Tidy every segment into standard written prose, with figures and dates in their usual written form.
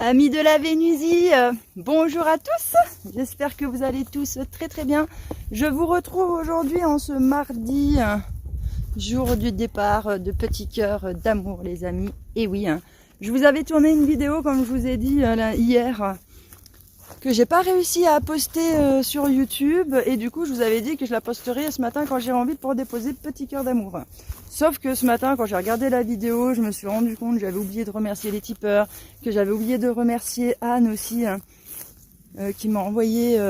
Amis de la Vénusie, bonjour à tous, j'espère que vous allez tous très très bien. Je vous retrouve aujourd'hui en ce mardi, jour du départ de Petit Cœur d'amour les amis. Et oui, je vous avais tourné une vidéo comme je vous ai dit hier, que j'ai pas réussi à poster sur YouTube. Et du coup je vous avais dit que je la posterai ce matin quand j'irai en ville pour déposer Petit Cœur d'amour. Sauf que ce matin, quand j'ai regardé la vidéo, je me suis rendu compte que j'avais oublié de remercier les tipeurs, que j'avais oublié de remercier Anne aussi, qui m'a envoyé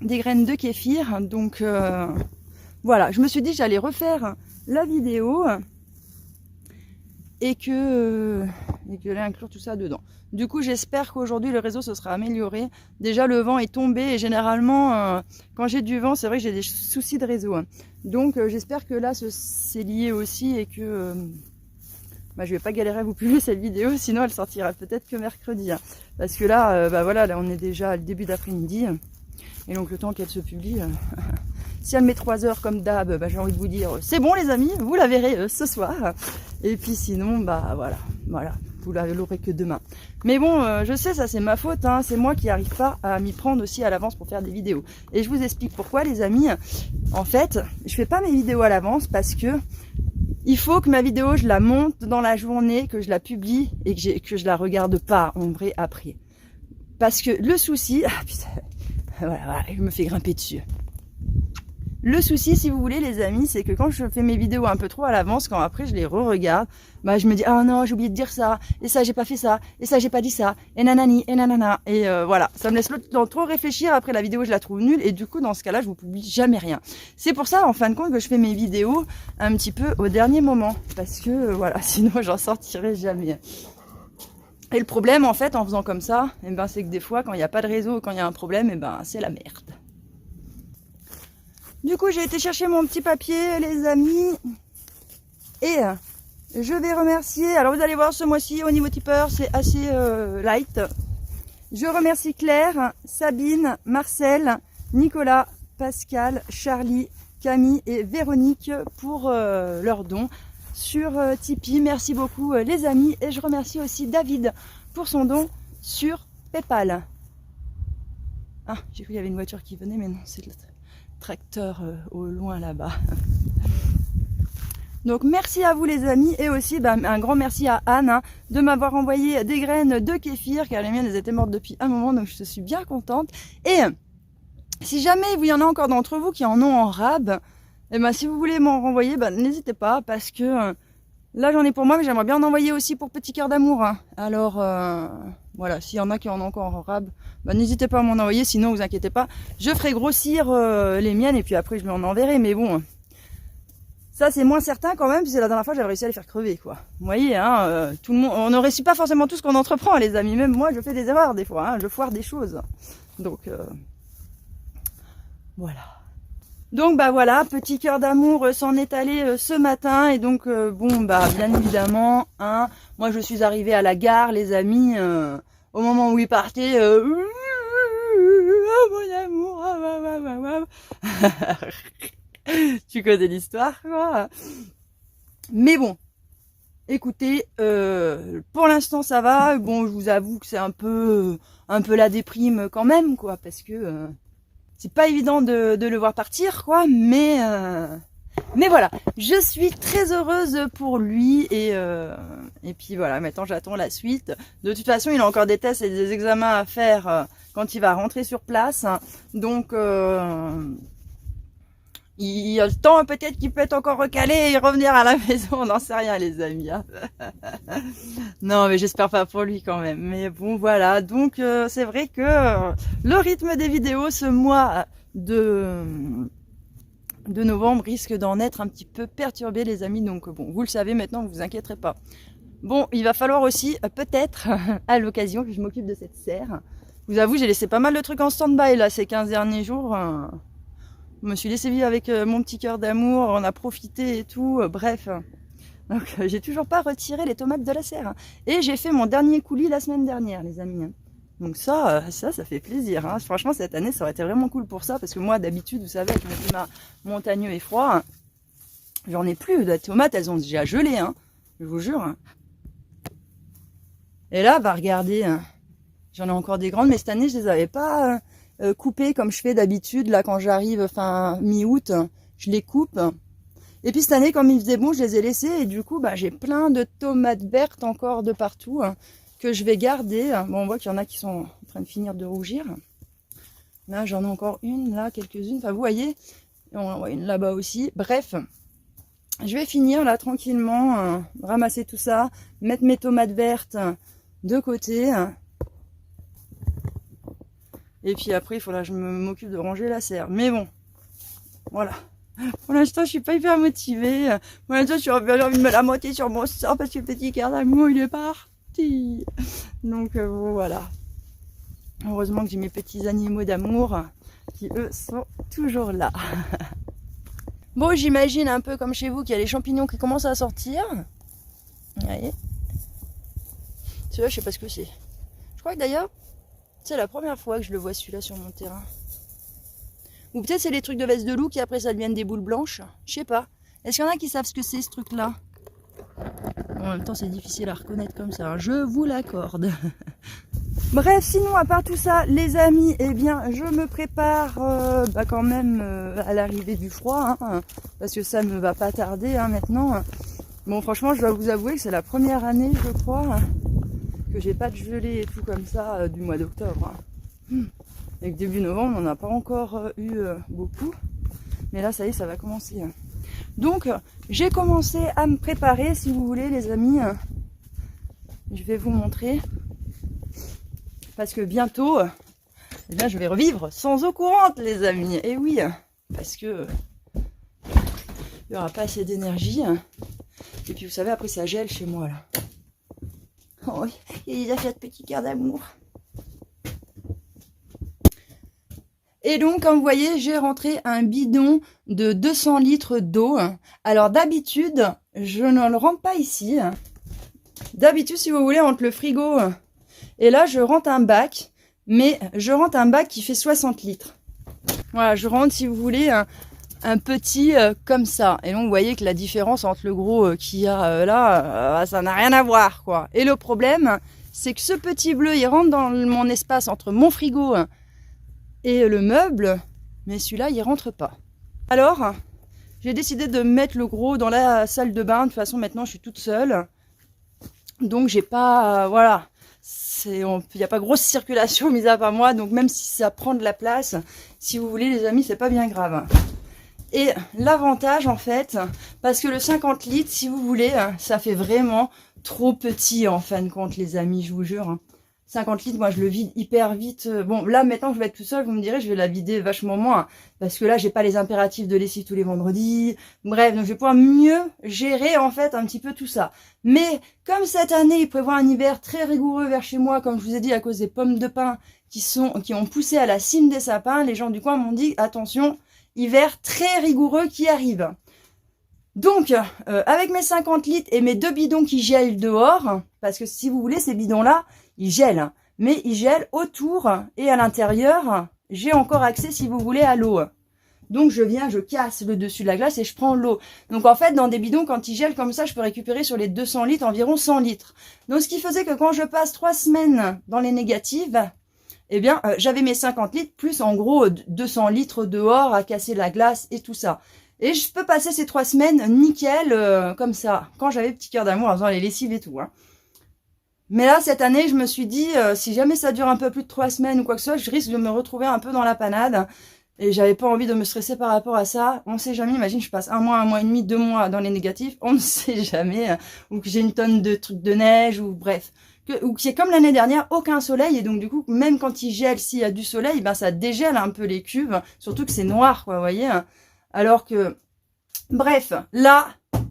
des graines de kéfir. Donc voilà, je me suis dit que j'allais refaire la vidéo et que j'allais inclure tout ça dedans. Du coup, j'espère qu'aujourd'hui le réseau se sera amélioré. Déjà, le vent est tombé et généralement, quand j'ai du vent, c'est vrai que j'ai des soucis de réseau. Donc, j'espère que là, c'est lié aussi et que je vais pas galérer à vous publier cette vidéo, sinon elle sortira peut-être que mercredi. Parce que là, voilà, là, on est déjà le début d'après-midi. Et donc, le temps qu'elle se publie, si elle met 3 heures comme d'hab, j'ai envie de vous dire, c'est bon les amis, vous la verrez ce soir. Et puis sinon, voilà, vous l'aurez que demain. Mais bon, je sais, ça c'est ma faute, c'est moi qui n'arrive pas à m'y prendre aussi à l'avance pour faire des vidéos. Et je vous explique pourquoi les amis. En fait, je fais pas mes vidéos à l'avance parce que il faut que ma vidéo, je la monte dans la journée, que je la publie et que je la regarde pas en vrai après. Parce que le souci, voilà, je me fais grimper dessus. Le souci, si vous voulez les amis, c'est que quand je fais mes vidéos un peu trop à l'avance, quand après je les re-regarde, je me dis ah non, j'ai oublié de dire ça, et ça j'ai pas fait ça, et ça j'ai pas dit ça, et nanani, et nanana, et voilà, ça me laisse le temps de trop réfléchir. Après la vidéo je la trouve nulle, et du coup dans ce cas-là je vous publie jamais rien. C'est pour ça en fin de compte que je fais mes vidéos un petit peu au dernier moment, parce que voilà, sinon j'en sortirai jamais. Et le problème en fait en faisant comme ça, c'est que des fois quand il n'y a pas de réseau, quand il y a un problème, c'est la merde. Du coup, j'ai été chercher mon petit papier, les amis, et je vais remercier, alors vous allez voir ce mois-ci, au niveau tipeur, c'est assez light. Je remercie Claire, Sabine, Marcel, Nicolas, Pascal, Charlie, Camille et Véronique pour leurs dons sur Tipeee. Merci beaucoup les amis, et je remercie aussi David pour son don sur Paypal. Ah, j'ai cru qu'il y avait une voiture qui venait, mais non, c'est le tracteur au loin là-bas. Donc merci à vous les amis, et aussi un grand merci à Anne de m'avoir envoyé des graines de kéfir, car les miennes elles étaient mortes depuis un moment, donc je suis bien contente. Et si jamais il y en a encore d'entre vous qui en ont en rab, si vous voulez m'en renvoyer, n'hésitez pas, parce que là j'en ai pour moi, mais j'aimerais bien en envoyer aussi pour Petit Cœur d'amour. Alors voilà, s'il y en a qui en ont encore en rab, n'hésitez pas à m'en envoyer, sinon vous inquiétez pas, je ferai grossir les miennes et puis après je m'en enverrai. Mais bon, ça c'est moins certain quand même, puisque la dernière fois j'avais réussi à les faire crever quoi. Vous voyez, tout le monde, on ne réussit pas forcément tout ce qu'on entreprend les amis, même moi je fais des erreurs des fois, je foire des choses. Donc voilà. Donc voilà, Petit Cœur d'amour s'en est allé ce matin, et donc bien évidemment, moi je suis arrivée à la gare les amis, au moment où il partait, oh mon amour, tu connais l'histoire quoi. Mais bon, écoutez, pour l'instant ça va. Bon, je vous avoue que c'est un peu la déprime quand même quoi, parce que c'est pas évident de le voir partir quoi, mais voilà, je suis très heureuse pour lui, et puis voilà, maintenant j'attends la suite. De toute façon, il a encore des tests et des examens à faire quand il va rentrer sur place, donc il y a le temps peut-être qu'il peut être encore recalé et revenir à la maison, on n'en sait rien les amis. Non mais j'espère pas pour lui quand même. Mais bon voilà, donc c'est vrai que le rythme des vidéos ce mois de novembre risque d'en être un petit peu perturbé les amis. Donc bon, vous le savez maintenant, vous vous inquiéterez pas. Bon, il va falloir aussi peut-être à l'occasion que je m'occupe de cette serre. Je vous avoue, j'ai laissé pas mal de trucs en stand-by là ces 15 derniers jours. Je me suis laissé vivre avec mon petit cœur d'amour, on a profité et tout, bref. Donc j'ai toujours pas retiré les tomates de la serre. Et j'ai fait mon dernier coulis la semaine dernière les amis. Donc ça fait plaisir. Franchement cette année ça aurait été vraiment cool pour ça, parce que moi d'habitude vous savez avec mon climat montagneux et froid, j'en ai plus. Les tomates elles ont déjà gelé, je vous jure. Et là, bah regardez, hein, j'en ai encore des grandes, mais cette année, je les avais pas coupées comme je fais d'habitude. Là, quand j'arrive fin mi-août, je les coupe. Et puis cette année, comme il faisait bon, je les ai laissées. Et du coup, bah, j'ai plein de tomates vertes encore de partout hein, que je vais garder. Bon, on voit qu'il y en a qui sont en train de finir de rougir. Là, j'en ai encore une, là, quelques-unes. Enfin, vous voyez, on en voit une là-bas aussi. Bref, je vais finir là tranquillement, ramasser tout ça, mettre mes tomates vertes de côté. Et puis après, il faudra que je m'occupe de ranger la serre. Mais bon, voilà. Pour l'instant, je suis pas hyper motivée. Pour l'instant, j'ai envie de me la moitié sur mon sort parce que le petit cœur d'amour, il est parti. Donc, bon, voilà. Heureusement que j'ai mes petits animaux d'amour qui, eux, sont toujours là. Bon, j'imagine un peu comme chez vous qu'il y a les champignons qui commencent à sortir. Vous voyez. Celui-là, je sais pas ce que c'est. Je crois que d'ailleurs, c'est la première fois que je le vois celui-là sur mon terrain. Ou peut-être c'est les trucs de veste de loup qui après ça deviennent des boules blanches. Je sais pas. Est-ce qu'il y en a qui savent ce que c'est ce truc-là? En même temps, c'est difficile à reconnaître comme ça. Hein. Je vous l'accorde. Bref, sinon, à part tout ça, les amis, eh bien, je me prépare quand même à l'arrivée du froid. Hein, parce que ça ne va pas tarder hein, maintenant. Bon, franchement, je dois vous avouer que c'est la première année, je crois, hein, que j'ai pas de gelée et tout comme ça du mois d'octobre. Hein. Et que début novembre, on n'en a pas encore eu beaucoup. Mais là, ça y est, ça va commencer. Hein. Donc, j'ai commencé à me préparer, si vous voulez, les amis. Je vais vous montrer. Parce que bientôt, eh bien, je vais revivre sans eau courante, les amis. Et oui, parce que il n'y aura pas assez d'énergie. Et puis, vous savez, après, ça gèle chez moi, là. Oh oui, il y a des affaires de petits cœurs d'amour. Et donc, comme vous voyez, j'ai rentré un bidon de 200 litres d'eau. Alors, d'habitude, je ne le rentre pas ici. D'habitude, si vous voulez, entre le frigo et là, je rentre un bac. Mais je rentre un bac qui fait 60 litres. Voilà, je rentre, si vous voulez, un petit comme ça. Et donc, vous voyez que la différence entre le gros qu'il y a là, ça n'a rien à voir, quoi. Et le problème, c'est que ce petit bleu, il rentre dans mon espace entre mon frigo et le meuble, mais celui-là, il rentre pas. Alors, j'ai décidé de mettre le gros dans la salle de bain. De toute façon, maintenant, je suis toute seule. Donc, j'ai pas... voilà. Il n'y a pas grosse circulation, mis à part moi. Donc, même si ça prend de la place, si vous voulez, les amis, c'est pas bien grave. Et l'avantage, en fait, parce que le 50 litres, si vous voulez, ça fait vraiment trop petit, en fin de compte, les amis, je vous jure. 50 litres, moi je le vide hyper vite. Bon, là maintenant je vais être tout seul, vous me direz, je vais la vider vachement moins. Parce que là, j'ai pas les impératifs de lessive tous les vendredis. Bref, donc je vais pouvoir mieux gérer en fait un petit peu tout ça. Mais comme cette année, il prévoit un hiver très rigoureux vers chez moi, comme je vous ai dit, à cause des pommes de pin qui ont poussé à la cime des sapins, les gens du coin m'ont dit, attention, hiver très rigoureux qui arrive. Donc, avec mes 50 litres et mes 2 bidons qui gèlent dehors, parce que si vous voulez, ces bidons-là, ils gèlent, mais ils gèlent autour et à l'intérieur, j'ai encore accès, si vous voulez, à l'eau. Donc, je viens, je casse le dessus de la glace et je prends l'eau. Donc, en fait, dans des bidons, quand ils gèlent comme ça, je peux récupérer sur les 200 litres environ 100 litres. Donc, ce qui faisait que quand je passe 3 semaines dans les négatives, eh bien, j'avais mes 50 litres plus, en gros, 200 litres dehors à casser la glace et tout ça. Et je peux passer ces 3 semaines nickel, comme ça, quand j'avais petit cœur d'amour en faisant les lessives et tout. Hein. Mais là, cette année, je me suis dit, si jamais ça dure un peu plus de 3 semaines ou quoi que ce soit, je risque de me retrouver un peu dans la panade. Et j'avais pas envie de me stresser par rapport à ça. On sait jamais, imagine, je passe un mois et demi, 2 mois dans les négatifs. On ne sait jamais. Ou que j'ai une tonne de trucs de neige, ou bref. Ou que c'est comme l'année dernière, aucun soleil. Et donc, du coup, même quand il gèle, s'il y a du soleil, ben ça dégèle un peu les cuves. Surtout que c'est noir, quoi, vous voyez. Alors que, bref, là...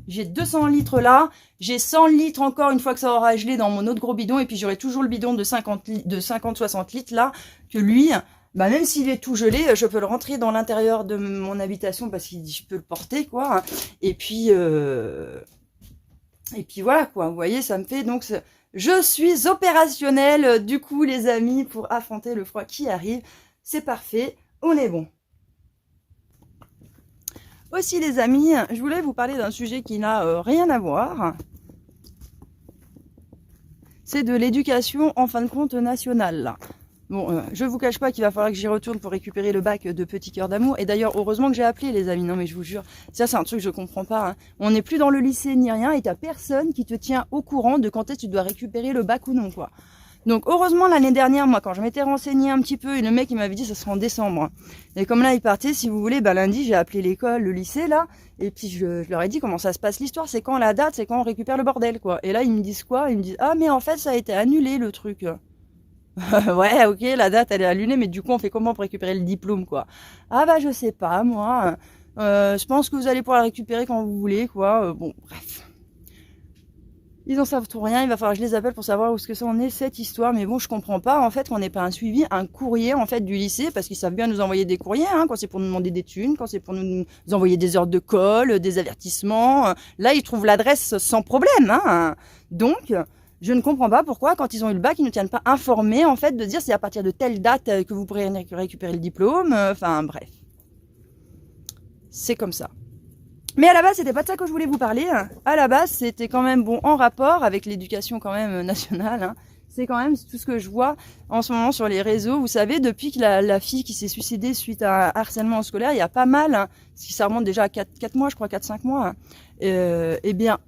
J'ai 200 litres là, j'ai 100 litres encore une fois que ça aura gelé dans mon autre gros bidon, et puis j'aurai toujours le bidon de 50-60 litres là, que lui, bah même s'il est tout gelé, je peux le rentrer dans l'intérieur de mon habitation parce que je peux le porter quoi. Et puis voilà quoi, vous voyez, ça me fait donc... Je suis opérationnelle du coup les amis pour affronter le froid qui arrive. C'est parfait, on est bon. Aussi les amis, je voulais vous parler d'un sujet qui n'a rien à voir. c'est de l'éducation en fin de compte nationale là. Bon, je vous cache pas qu'il va falloir que j'y retourne pour récupérer le bac de Petit Cœur d'Amour. Et d'ailleurs, heureusement que j'ai appelé les amis. Non mais je vous jure, ça c'est un truc que je comprends pas. Hein. On n'est plus dans le lycée ni rien et t'as personne qui te tient au courant de quand est-ce que tu dois récupérer le bac ou non quoi. Donc heureusement l'année dernière, moi quand je m'étais renseignée un petit peu, et le mec il m'avait dit ça sera en décembre. Et comme là il partait, si vous voulez, lundi j'ai appelé l'école, le lycée là, et puis je leur ai dit comment ça se passe l'histoire, c'est quand la date, c'est quand on récupère le bordel quoi. Et là ils me disent quoi? Ils me disent ah mais en fait ça a été annulé le truc. Ouais, ok, la date elle est annulée, mais du coup on fait comment pour récupérer le diplôme quoi? Ah bah je sais pas moi. Je pense que vous allez pouvoir le récupérer quand vous voulez quoi. Bon bref. Ils en savent tout rien, il va falloir que je les appelle pour savoir où est-ce que ça en est cette histoire. Mais bon, je comprends pas en fait qu'on n'ait pas un suivi, un courrier en fait du lycée, parce qu'ils savent bien nous envoyer des courriers, hein, quand c'est pour nous demander des thunes, quand c'est pour nous envoyer des heures de colle, des avertissements. Là, ils trouvent l'adresse sans problème. Hein. Donc, je ne comprends pas pourquoi, quand ils ont eu le bac, ils ne tiennent pas informés en fait de dire c'est à partir de telle date que vous pourrez récupérer le diplôme. Enfin, bref. C'est comme ça. Mais à la base, c'était pas de ça que je voulais vous parler. À la base, c'était quand même bon en rapport avec l'éducation quand même nationale. Hein. C'est quand même tout ce que je vois en ce moment sur les réseaux. Vous savez, depuis que la fille qui s'est suicidée suite à un harcèlement scolaire, il y a pas mal, hein, si ça remonte déjà à 4 mois, je crois 4-5 mois, hein, eh bien,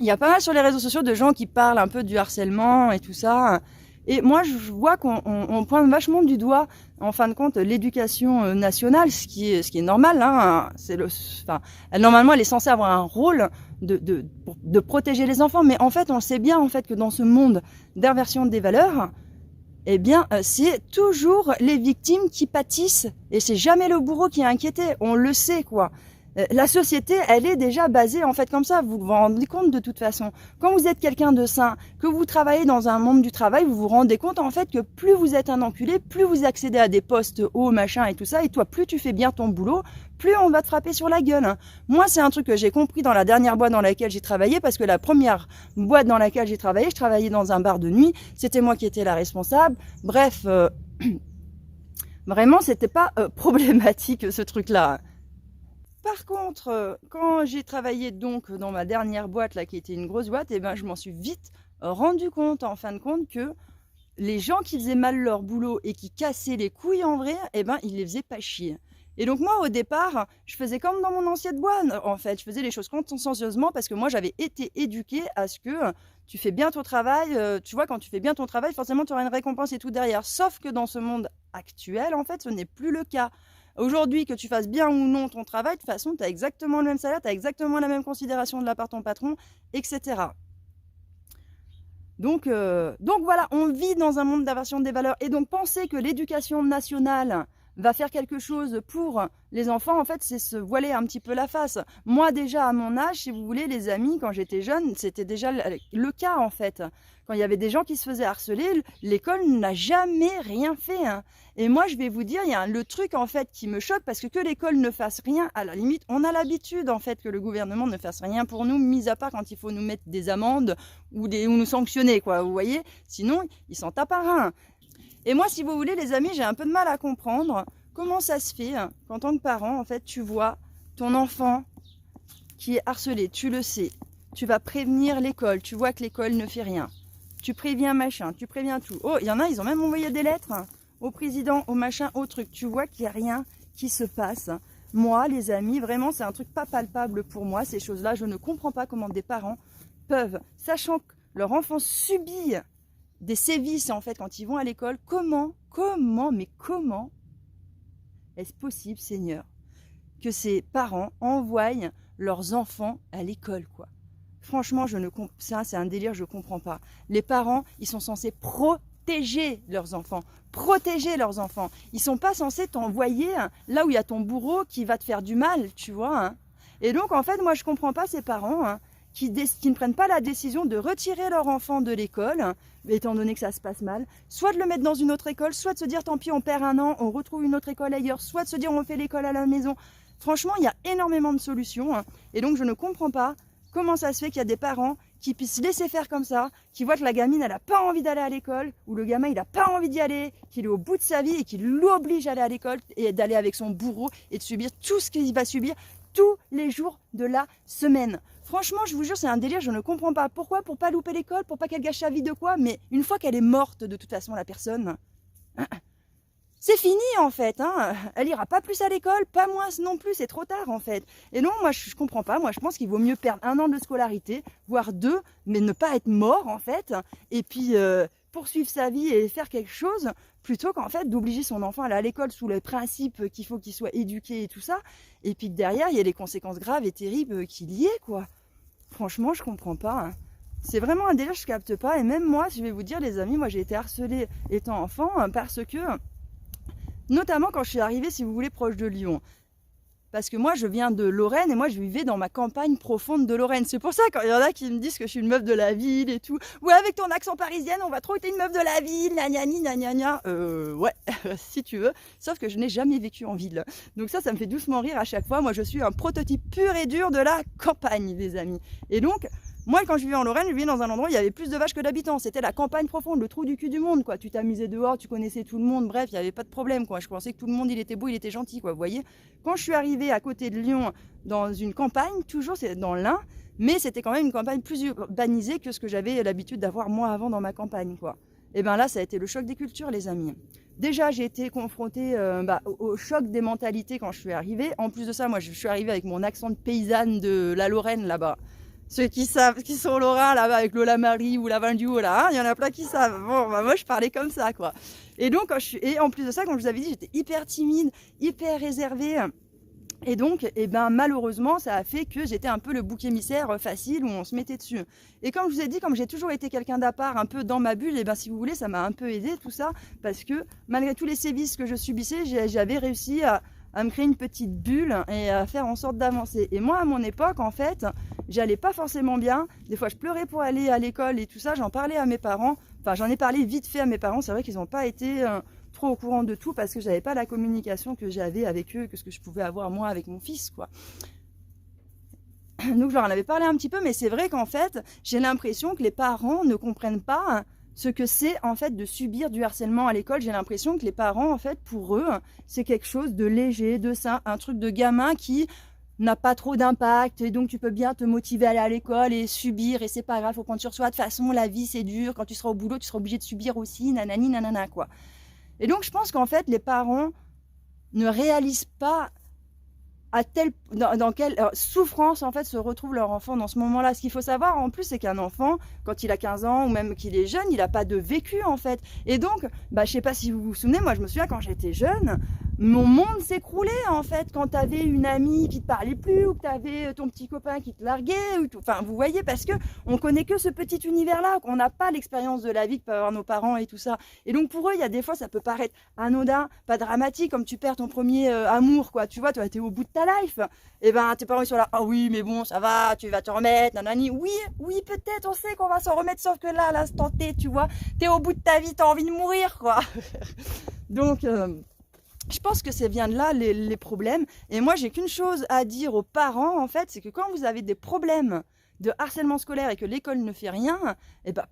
il y a pas mal sur les réseaux sociaux de gens qui parlent un peu du harcèlement et tout ça. Et moi, je vois qu'on pointe vachement du doigt, en fin de compte, l'éducation nationale, ce qui est normal. Hein, normalement, elle est censée avoir un rôle de protéger les enfants. Mais en fait, on le sait bien en fait que dans ce monde d'inversion des valeurs, eh bien, c'est toujours les victimes qui pâtissent et c'est jamais le bourreau qui est inquiété. On le sait, quoi. La société, elle est déjà basée en fait comme ça, vous vous rendez compte de toute façon. Quand vous êtes quelqu'un de sain, que vous travaillez dans un monde du travail, vous vous rendez compte en fait que plus vous êtes un enculé, plus vous accédez à des postes hauts, machin et tout ça, et toi plus tu fais bien ton boulot, plus on va te frapper sur la gueule. Moi c'est un truc que j'ai compris dans la dernière boîte dans laquelle j'ai travaillé, parce que la première boîte dans laquelle j'ai travaillé, je travaillais dans un bar de nuit, c'était moi qui étais la responsable, bref, vraiment c'était pas problématique ce truc-là. Par contre, quand j'ai travaillé donc dans ma dernière boîte là qui était une grosse boîte, et ben je m'en suis vite rendu compte en fin de compte que les gens qui faisaient mal leur boulot et qui cassaient les couilles en vrai, et ben ils les faisaient pas chier. Et donc moi au départ, je faisais comme dans mon ancienne boîte en fait, je faisais les choses consciencieusement parce que moi j'avais été éduquée à ce que tu fais bien ton travail, tu vois quand tu fais bien ton travail, forcément tu auras une récompense et tout derrière. Sauf que dans ce monde actuel en fait, ce n'est plus le cas. Aujourd'hui, que tu fasses bien ou non ton travail, de toute façon, tu as exactement le même salaire, tu as exactement la même considération de la part de ton patron, etc. Donc voilà, on vit dans un monde d'inversion des valeurs. Et donc penser que l'éducation nationale va faire quelque chose pour les enfants, en fait, c'est se voiler un petit peu la face. Moi, déjà, à mon âge, si vous voulez, les amis, quand j'étais jeune, c'était déjà le cas, en fait. Quand il y avait des gens qui se faisaient harceler, l'école n'a jamais rien fait. Hein. Et moi, je vais vous dire, il y a le truc, en fait, qui me choque, parce que l'école ne fasse rien, à la limite, on a l'habitude, en fait, que le gouvernement ne fasse rien pour nous, mis à part quand il faut nous mettre des amendes ou nous sanctionner, quoi, vous voyez. Sinon, ils s'en tapent un. Et moi, si vous voulez, les amis, j'ai un peu de mal à comprendre comment ça se fait qu'en tant que parent, en fait, tu vois ton enfant qui est harcelé, tu le sais, tu vas prévenir l'école, tu vois que l'école ne fait rien, tu préviens machin, tu préviens tout. Oh, il y en a, ils ont même envoyé des lettres au président, au machin, au truc. Tu vois qu'il n'y a rien qui se passe. Moi, les amis, vraiment, c'est un truc pas palpable pour moi, ces choses-là. Je ne comprends pas comment des parents peuvent, sachant que leur enfant subit des sévices en fait quand ils vont à l'école, comment est-ce possible, Seigneur, que ces parents envoient leurs enfants à l'école, quoi. Franchement, ça c'est un délire, je comprends pas. Les parents, ils sont censés protéger leurs enfants. Protéger leurs enfants. Ils sont pas censés t'envoyer là où il y a ton bourreau qui va te faire du mal, tu vois. Hein. Et donc, en fait, moi, je comprends pas ces parents qui ne prennent pas la décision de retirer leur enfant de l'école, étant donné que ça se passe mal, soit de le mettre dans une autre école, soit de se dire tant pis on perd un an, on retrouve une autre école ailleurs, soit de se dire on fait l'école à la maison. Franchement, il y a énormément de solutions, et donc je ne comprends pas comment ça se fait qu'il y a des parents qui puissent laisser faire comme ça, qui voient que la gamine elle n'a pas envie d'aller à l'école, ou le gamin il n'a pas envie d'y aller, qu'il est au bout de sa vie et qu'il l'oblige à aller à l'école et d'aller avec son bourreau et de subir tout ce qu'il va subir tous les jours de la semaine. Franchement, je vous jure, c'est un délire, je ne comprends pas. Pourquoi? Pour pas louper l'école, pour pas qu'elle gâche sa vie de quoi? Mais une fois qu'elle est morte, de toute façon, la personne, c'est fini en fait. Hein. Elle ira pas plus à l'école, pas moins non plus, c'est trop tard en fait. Et non, moi je comprends pas. Moi je pense qu'il vaut mieux perdre 1 an de scolarité, voire 2, mais ne pas être mort en fait. Et puis poursuivre sa vie et faire quelque chose, plutôt qu'en fait d'obliger son enfant à aller à l'école sous le principe qu'il faut qu'il soit éduqué et tout ça. Et puis derrière, il y a les conséquences graves et terribles qu'il y ait quoi. Franchement, je comprends pas. Hein. C'est vraiment un délire, je capte pas. Et même moi, je vais vous dire, les amis, moi j'ai été harcelée étant enfant parce que, notamment quand je suis arrivée, si vous voulez, proche de Lyon. Parce que moi, je viens de Lorraine et moi, je vivais dans ma campagne profonde de Lorraine. C'est pour ça quand il y en a qui me disent que je suis une meuf de la ville et tout. Ouais, avec ton accent parisien, on va trop être une meuf de la ville, gna gna gna. Ouais, si tu veux. Sauf que je n'ai jamais vécu en ville. Donc ça me fait doucement rire à chaque fois. Moi, je suis un prototype pur et dur de la campagne, les amis. Et donc, moi, quand je vivais en Lorraine, je vivais dans un endroit où il y avait plus de vaches que d'habitants. C'était la campagne profonde, le trou du cul du monde, quoi. Tu t'amusais dehors, tu connaissais tout le monde, bref, il n'y avait pas de problème, quoi. Je pensais que tout le monde, il était beau, il était gentil, quoi, vous voyez. Quand je suis arrivée à côté de Lyon, dans une campagne, toujours, c'est dans l'Ain, mais c'était quand même une campagne plus urbanisée que ce que j'avais l'habitude d'avoir moi avant dans ma campagne, quoi. Et bien là, ça a été le choc des cultures, les amis. Déjà, j'ai été confrontée au choc des mentalités quand je suis arrivée. En plus de ça, moi, je suis arrivée avec mon accent de paysanne de la Lorraine, là-bas. Ceux qui savent, qui sont lorrains là-bas avec Lola Marie ou la Vin du Haut là, il y en a plein qui savent. Bon, bah, moi je parlais comme ça quoi. Et donc et en plus de ça, comme je vous avais dit, j'étais hyper timide, hyper réservée. Et donc, malheureusement, ça a fait que j'étais un peu le bouc émissaire facile où on se mettait dessus. Et comme je vous ai dit, comme j'ai toujours été quelqu'un d'à part, un peu dans ma bulle, et si vous voulez, ça m'a un peu aidé tout ça, parce que malgré tous les sévices que je subissais, j'avais réussi à me créer une petite bulle et à faire en sorte d'avancer. Et moi, à mon époque, en fait, j'allais pas forcément bien. Des fois, je pleurais pour aller à l'école et tout ça. J'en parlais à mes parents. Enfin, j'en ai parlé vite fait à mes parents. C'est vrai qu'ils n'ont pas été trop au courant de tout parce que j'avais pas la communication que j'avais avec eux, que ce que je pouvais avoir moi avec mon fils, quoi. Donc, je leur en avais parlé un petit peu, mais c'est vrai qu'en fait, j'ai l'impression que les parents ne comprennent pas ce que c'est en fait de subir du harcèlement à l'école. J'ai l'impression que les parents, en fait, pour eux, c'est quelque chose de léger, de sain, un truc de gamin qui n'a pas trop d'impact et donc tu peux bien te motiver à aller à l'école et subir et c'est pas grave, faut prendre sur soi. De toute façon, la vie c'est dur, quand tu seras au boulot, tu seras obligé de subir aussi, nanani, nanana, quoi. Et donc je pense qu'en fait, les parents ne réalisent pas dans quelle souffrance en fait se retrouve leur enfant dans ce moment-là. Ce qu'il faut savoir en plus, c'est qu'un enfant, quand il a 15 ans ou même qu'il est jeune, il n'a pas de vécu en fait. Et donc, je sais pas si vous vous souvenez, moi je me souviens quand j'étais jeune, mon monde s'écroulait en fait quand tu avais une amie qui te parlait plus ou que tu avais ton petit copain qui te larguait ou tout. Enfin, vous voyez, parce que on connaît que ce petit univers-là, qu'on n'a pas l'expérience de la vie que peuvent avoir nos parents et tout ça. Et donc pour eux, il y a des fois ça peut paraître anodin, pas dramatique, comme tu perds ton premier amour, quoi. Tu vois, tu as été au bout de ta life. Et tes parents ils sont là, ah oui, mais bon, ça va, tu vas te remettre, nanani. Oui, peut-être, on sait qu'on va s'en remettre, sauf que là, à l'instant T, tu vois, t'es au bout de ta vie, t'as envie de mourir, quoi. Donc, je pense que c'est bien de là les problèmes. Et moi, j'ai qu'une chose à dire aux parents, en fait, c'est que quand vous avez des problèmes de harcèlement scolaire et que l'école ne fait rien,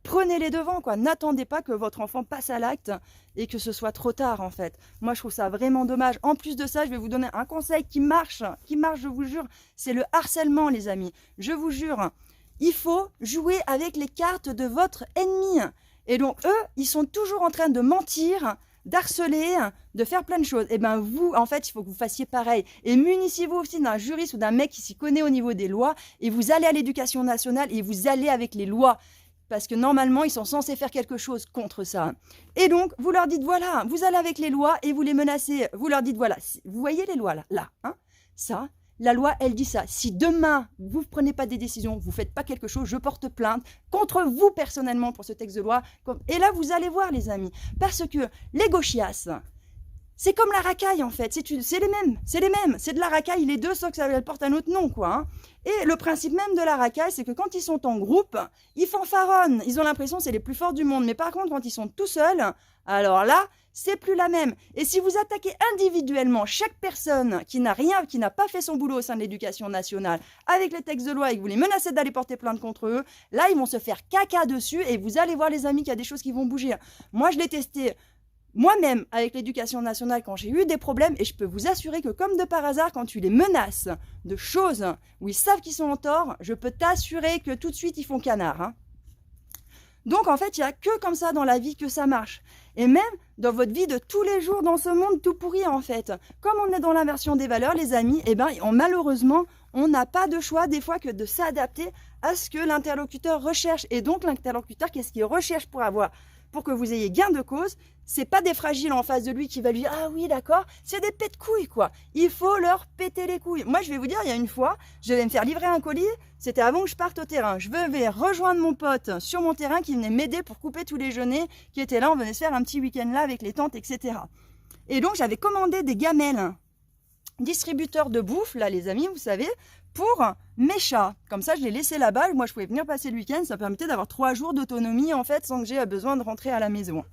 prenez les devants, quoi. N'attendez pas que votre enfant passe à l'acte et que ce soit trop tard, en fait. Moi, je trouve ça vraiment dommage. En plus de ça, je vais vous donner un conseil qui marche, je vous jure, c'est le harcèlement, les amis. Je vous jure, il faut jouer avec les cartes de votre ennemi. Et donc, eux, ils sont toujours en train de mentir, d'harceler, de faire plein de choses. Et vous, en fait, il faut que vous fassiez pareil. Et munissez-vous aussi d'un juriste ou d'un mec qui s'y connaît au niveau des lois. Et vous allez à l'éducation nationale et vous allez avec les lois. Parce que normalement, ils sont censés faire quelque chose contre ça. Et donc, vous leur dites, voilà, vous allez avec les lois et vous les menacez. Vous leur dites, voilà, vous voyez les lois là, hein, ça, la loi, elle dit ça. Si demain, vous ne prenez pas des décisions, vous ne faites pas quelque chose, je porte plainte contre vous personnellement pour ce texte de loi. Et là, vous allez voir, les amis. Parce que les gauchias, c'est comme la racaille, en fait. C'est les mêmes. C'est de la racaille, les deux, sauf que ça porte un autre nom, quoi. Hein. Et le principe même de la racaille, c'est que quand ils sont en groupe, ils fanfaronnent. Ils ont l'impression que c'est les plus forts du monde. Mais par contre, quand ils sont tout seuls, alors là, c'est plus la même. Et si vous attaquez individuellement chaque personne qui n'a pas fait son boulot au sein de l'éducation nationale, avec les textes de loi et que vous les menacez d'aller porter plainte contre eux, là, ils vont se faire caca dessus et vous allez voir, les amis, qu'il y a des choses qui vont bouger. Moi, je l'ai testé Moi-même, avec l'éducation nationale, quand j'ai eu des problèmes, et je peux vous assurer que comme de par hasard, quand tu les menaces de choses où ils savent qu'ils sont en tort, je peux t'assurer que tout de suite, ils font canard. Hein. Donc, en fait, il n'y a que comme ça dans la vie que ça marche. Et même dans votre vie de tous les jours, dans ce monde tout pourri, en fait. Comme on est dans l'inversion des valeurs, les amis, eh ben, malheureusement, on n'a pas de choix des fois que de s'adapter à ce que l'interlocuteur recherche. Et donc, l'interlocuteur, qu'est-ce qu'il recherche pour que vous ayez gain de cause? C'est pas des fragiles en face de lui qui va lui dire « Ah oui, d'accord », c'est des pets de couilles, quoi. Il faut leur péter les couilles. Moi, je vais vous dire, il y a une fois, je vais me faire livrer un colis, c'était avant que je parte au terrain. Je vais rejoindre mon pote sur mon terrain qui venait m'aider pour couper tous les genêts qui étaient là. On venait se faire un petit week-end là avec les tantes, etc. Et donc, j'avais commandé des gamelles, distributeurs de bouffe, là, les amis, vous savez, pour mes chats. Comme ça, je les laissais là-bas. Moi, je pouvais venir passer le week-end. Ça permettait d'avoir 3 jours d'autonomie, en fait, sans que j'ai besoin de rentrer à la maison.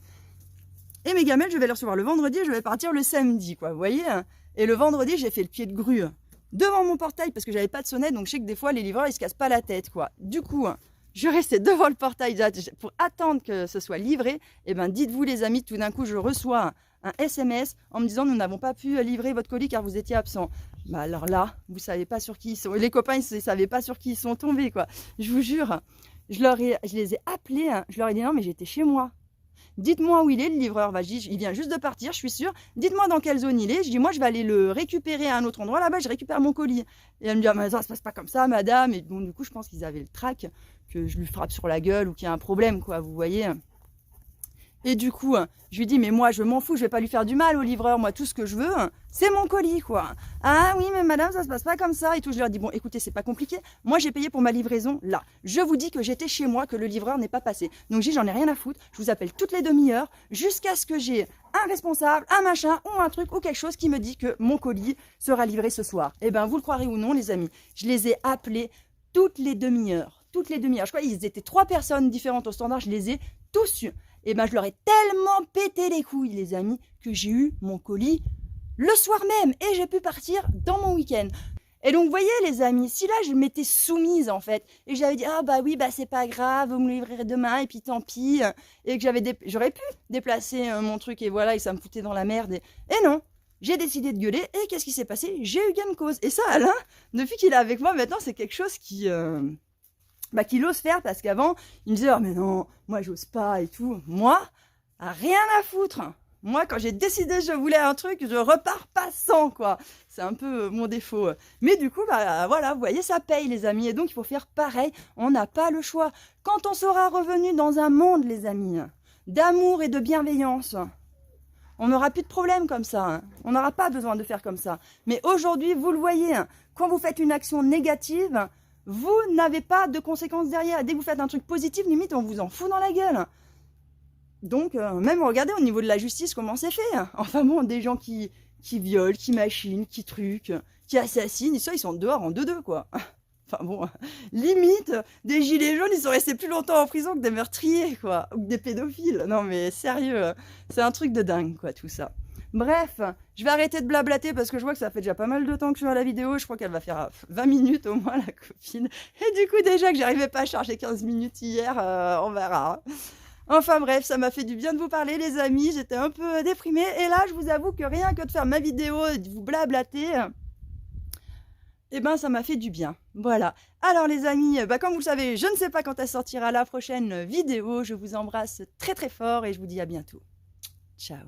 Et mes gamelles, je vais les recevoir le vendredi, je vais partir le samedi, quoi, vous voyez. Et le vendredi, j'ai fait le pied de grue devant mon portail parce que j'avais pas de sonnette, donc je sais que des fois, les livreurs, ils se cassent pas la tête, quoi. Du coup, je restais devant le portail pour attendre que ce soit livré. Et ben, dites-vous, les amis, tout d'un coup, je reçois un SMS en me disant « Nous n'avons pas pu livrer votre colis car vous étiez absent. » Bah alors là, vous savez pas sur qui ils sont. Les copains, ils ne savaient pas sur qui ils sont tombés, quoi. Je vous jure, je les ai appelés, je leur ai dit « Non, mais j'étais chez moi. Dites-moi où il est, le livreur. Bah, il vient juste de partir, je suis sûre. Dites-moi dans quelle zone il est. Je dis, moi, je vais aller le récupérer à un autre endroit. Là-bas, je récupère mon colis. Et elle me dit, ah, mais ça se passe pas comme ça, madame. Et bon, du coup, je pense qu'ils avaient le trac, que je lui frappe sur la gueule ou qu'il y a un problème, quoi, vous voyez. Et du coup, je lui dis, mais moi, je m'en fous, je vais pas lui faire du mal au livreur. Moi, tout ce que je veux, c'est mon colis, quoi. Ah oui, mais madame, ça se passe pas comme ça. Et tout, je leur dis, bon, écoutez, c'est pas compliqué. Moi, j'ai payé pour ma livraison là. Je vous dis que j'étais chez moi, que le livreur n'est pas passé. Donc, j'en ai rien à foutre. Je vous appelle toutes les demi-heures jusqu'à ce que j'ai un responsable, un machin ou un truc ou quelque chose qui me dit que mon colis sera livré ce soir. Eh ben, vous le croirez ou non, les amis, je les ai appelés toutes les demi-heures. Toutes les demi-heures. Je crois qu'ils étaient 3 personnes différentes au standard. Je les ai tous eus. Et ben je leur ai tellement pété les couilles, les amis, que j'ai eu mon colis le soir même et j'ai pu partir dans mon week-end. Et donc, vous voyez, les amis, si là, je m'étais soumise, en fait, et j'avais dit, ah bah oui, bah c'est pas grave, vous me livrerez demain, et puis tant pis, et que j'aurais pu déplacer mon truc, et voilà, et ça me foutait dans la merde. Et non, j'ai décidé de gueuler, et qu'est-ce qui s'est passé? J'ai eu gain de cause. Et ça, Alain, depuis qu'il est avec moi, maintenant, c'est quelque chose qu'il ose faire, parce qu'avant, il me disait, oh mais non, moi j'ose pas et tout. Moi, rien à foutre. Moi, quand j'ai décidé que je voulais un truc, je repars pas sans, quoi. C'est un peu mon défaut. Mais du coup, bah voilà, vous voyez, ça paye, les amis. Et donc, il faut faire pareil. On n'a pas le choix. Quand on sera revenu dans un monde, les amis, d'amour et de bienveillance, on n'aura plus de problème comme ça. On n'aura pas besoin de faire comme ça. Mais aujourd'hui, vous le voyez, quand vous faites une action négative, vous n'avez pas de conséquences derrière. Dès que vous faites un truc positif, limite, on vous en fout dans la gueule. Donc, même regardez au niveau de la justice comment c'est fait. Enfin bon, des gens qui violent, qui machinent, qui truquent, qui assassinent, et ça, ils sont dehors en 2-2, quoi. Enfin bon, limite, des gilets jaunes, ils sont restés plus longtemps en prison que des meurtriers, quoi. Ou que des pédophiles. Non mais sérieux, c'est un truc de dingue, quoi, tout ça. Bref, je vais arrêter de blablater parce que je vois que ça fait déjà pas mal de temps que je suis à la vidéo. Je crois qu'elle va faire 20 minutes au moins, la copine. Et du coup, déjà que j'arrivais pas à charger 15 minutes hier, on verra. Enfin bref, ça m'a fait du bien de vous parler, les amis. J'étais un peu déprimée. Et là, je vous avoue que rien que de faire ma vidéo et de vous blablater, eh ben, ça m'a fait du bien. Voilà. Alors, les amis, comme vous le savez, je ne sais pas quand elle sortira la prochaine vidéo. Je vous embrasse très très fort et je vous dis à bientôt. Ciao.